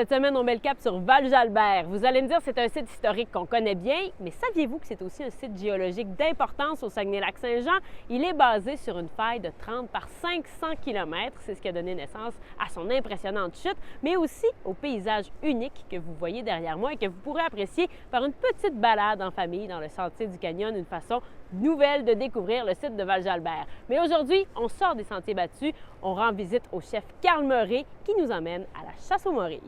Cette semaine, on met le cap sur Val-Jalbert. Vous allez me dire, c'est un site historique qu'on connaît bien, mais saviez-vous que c'est aussi un site géologique d'importance au Saguenay-Lac-Saint-Jean? Il est basé sur une faille de 30 par 500 km. C'est ce qui a donné naissance à son impressionnante chute, mais aussi au paysage unique que vous voyez derrière moi et que vous pourrez apprécier par une petite balade en famille dans le sentier du canyon, une façon nouvelle de découvrir le site de Val-Jalbert. Mais aujourd'hui, on sort des sentiers battus, on rend visite au chef Carl Moré qui nous emmène à la chasse aux morilles.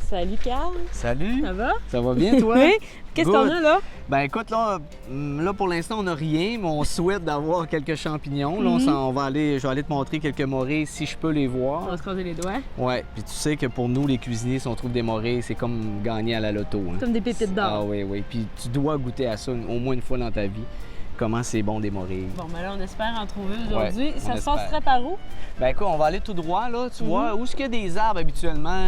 Salut Carl! Salut! Ça va? Ça va bien, toi? Oui! Qu'est-ce qu'on a là? Ben écoute, là pour l'instant, on n'a rien, mais on souhaite d'avoir quelques champignons. Là, je vais aller te montrer quelques morilles si je peux les On voir. va se croiser les doigts. Ouais, puis tu sais que pour nous, les cuisiniers, si on trouve des morilles, c'est comme gagner à la loto. Hein. Comme des pépites d'or. Ah oui, oui. Puis tu dois goûter à ça au moins une fois dans ta vie. Comment c'est bon des morilles. Bon, ben là, on espère en trouver aujourd'hui. Ouais, Ça on se espère. passerait par où? Ben écoute, on va aller tout droit, là. Tu vois, où est-ce qu'il y a des arbres habituellement,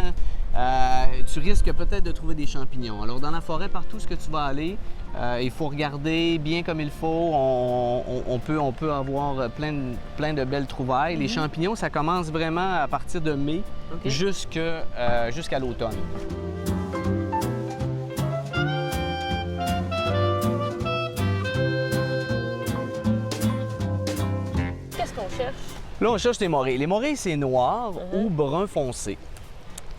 tu risques peut-être de trouver des champignons. Alors, dans la forêt, partout ce que tu vas aller, il faut regarder bien comme il faut. On peut avoir plein de belles trouvailles. Les champignons, ça commence vraiment à partir de mai jusqu'à l'automne. Qu'est-ce qu'on cherche? Là, on cherche les morilles. Les morilles, c'est noir ou brun foncé.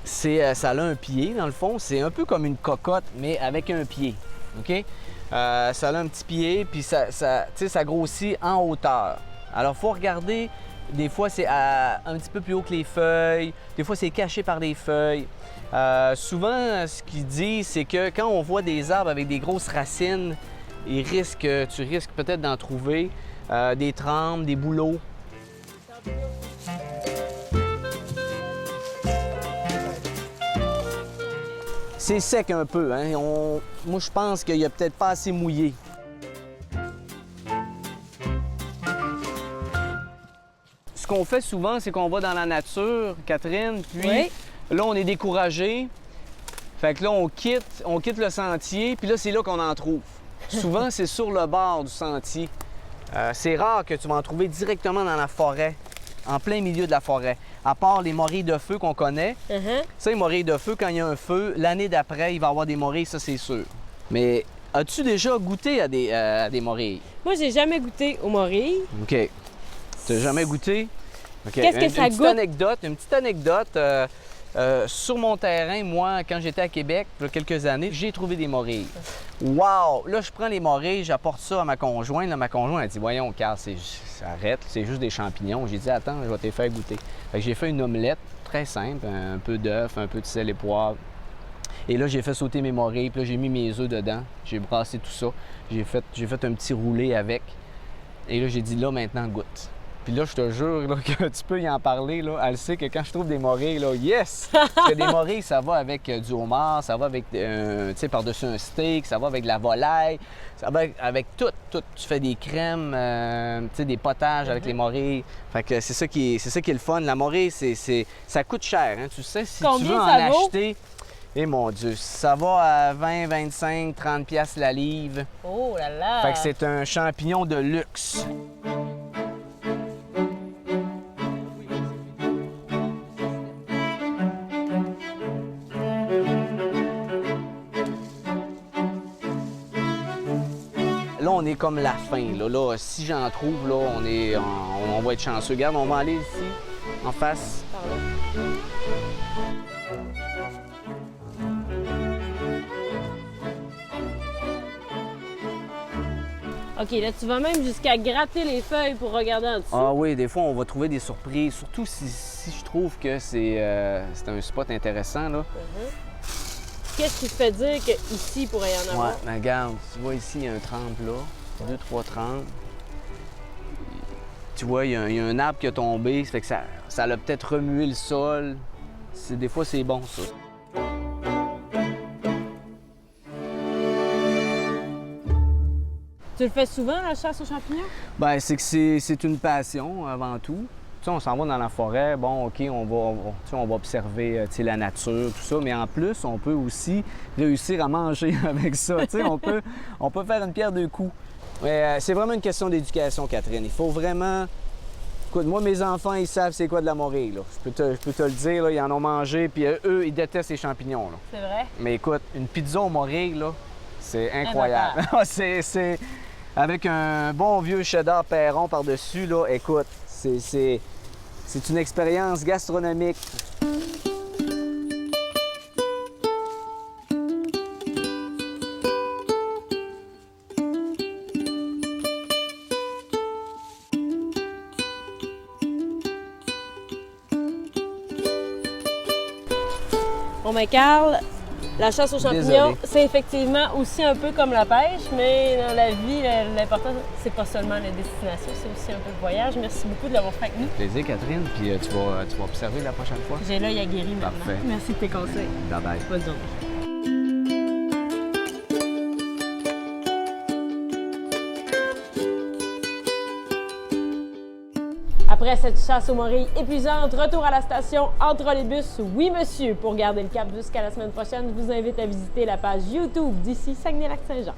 Ça a un pied, dans le fond. C'est un peu comme une cocotte, mais avec un pied. OK? Ça a un petit pied, puis ça grossit en hauteur. Alors, il faut regarder. Des fois, c'est un petit peu plus haut que les feuilles. Des fois, c'est caché par les feuilles. Souvent, ce qu'ils disent, c'est que quand on voit des arbres avec des grosses racines, tu risques peut-être d'en trouver des trempes, des bouleaux. C'est sec un peu, hein? Moi, je pense qu'il n'y a peut-être pas assez mouillé. Ce qu'on fait souvent, c'est qu'on va dans la nature, Catherine, puis là, on est découragé. Fait que là, on quitte le sentier, puis là, c'est là qu'on en trouve. Souvent, c'est sur le bord du sentier. C'est rare que tu vas en trouver directement dans la forêt, en plein milieu de la forêt. À part les morilles de feu qu'on connaît. Ça, les morilles de feu, quand il y a un feu, l'année d'après, il va y avoir des morilles, ça, c'est sûr. Mais as-tu déjà goûté à des morilles? Moi, j'ai jamais goûté aux morilles. OK. Tu n'as jamais goûté? OK. Qu'est-ce que ça goûte? Une petite anecdote. Sur mon terrain, moi, quand j'étais à Québec, il y a quelques années, j'ai trouvé des morilles. Wow! Là, je prends les morilles, j'apporte ça à ma conjointe. Là, ma conjointe, elle dit « Voyons, Carl, arrête, c'est juste des champignons. » J'ai dit « Attends, je vais te les faire goûter. » Fait que j'ai fait une omelette très simple, un peu d'œuf, un peu de sel et poivre. Et là, j'ai fait sauter mes morilles, puis là, j'ai mis mes œufs dedans. J'ai brassé tout ça. J'ai fait un petit roulé avec. Et là, j'ai dit « Là, maintenant, goûte. » Puis là, je te jure là, que tu peux y en parler. Là. Elle sait que quand je trouve des morilles, là, yes! Parce que des morilles, ça va avec du homard, ça va avec, tu sais, par-dessus un steak, ça va avec de la volaille, ça va avec tout. Tu fais des crèmes, tu sais, des potages avec les morilles. Fait que c'est ça qui est le fun. La morille, ça coûte cher. Hein. Tu sais, si Combien tu veux en ça vaut? acheter, eh mon Dieu, ça va à 20, 25, 30 piastres la livre. Oh là là! Fait que c'est un champignon de luxe. Là, on est comme la fin. Là, si j'en trouve, là, on va être chanceux. Regarde, on va aller ici, en face. OK, là, tu vas même jusqu'à gratter les feuilles pour regarder en dessous. Ah oui, des fois, on va trouver des surprises, surtout si je trouve que c'est un spot intéressant, là. Qu'est-ce qui te fait dire qu'ici, il pourrait y en avoir? Ouais, mais regarde, tu vois ici, il y a un trempe là, 2-3 trempes. Tu vois, il y a un arbre qui a tombé, ça fait que ça a peut-être remué le sol. Des fois, c'est bon, ça. Tu le fais souvent, la chasse aux champignons? Ben, c'est que c'est une passion avant tout. Tu sais, on s'en va dans la forêt, bon, OK, tu sais, on va observer tu sais, la nature, tout ça, mais en plus, on peut aussi réussir à manger avec ça. Tu sais, on peut faire une pierre deux coups. Mais c'est vraiment une question d'éducation, Catherine. Il faut vraiment... Écoute, moi, mes enfants, ils savent c'est quoi de la morille, là. Je peux te le dire, là, ils en ont mangé, puis eux, ils détestent les champignons, là. C'est vrai? Mais écoute, une pizza aux morilles, là, c'est incroyable. c'est... Avec un bon vieux cheddar Perron par-dessus, là, écoute, c'est une expérience gastronomique. Bon, ben Carl, la chasse aux champignons, Désolé. c'est effectivement aussi un peu comme la pêche, mais dans la vie, l'important, c'est pas seulement la destination, c'est aussi un peu le voyage. Merci beaucoup de l'avoir fait avec nous. Plaisir, Catherine, puis tu vas observer la prochaine fois. J'ai l'œil aguerri maintenant. Parfait. Merci de tes conseils. Bye-bye. Bonne journée. Après cette chasse aux morilles épuisante, retour à la station Entre les bus, oui monsieur. Pour garder le cap jusqu'à la semaine prochaine, je vous invite à visiter la page YouTube d'ici Saguenay-Lac-Saint-Jean.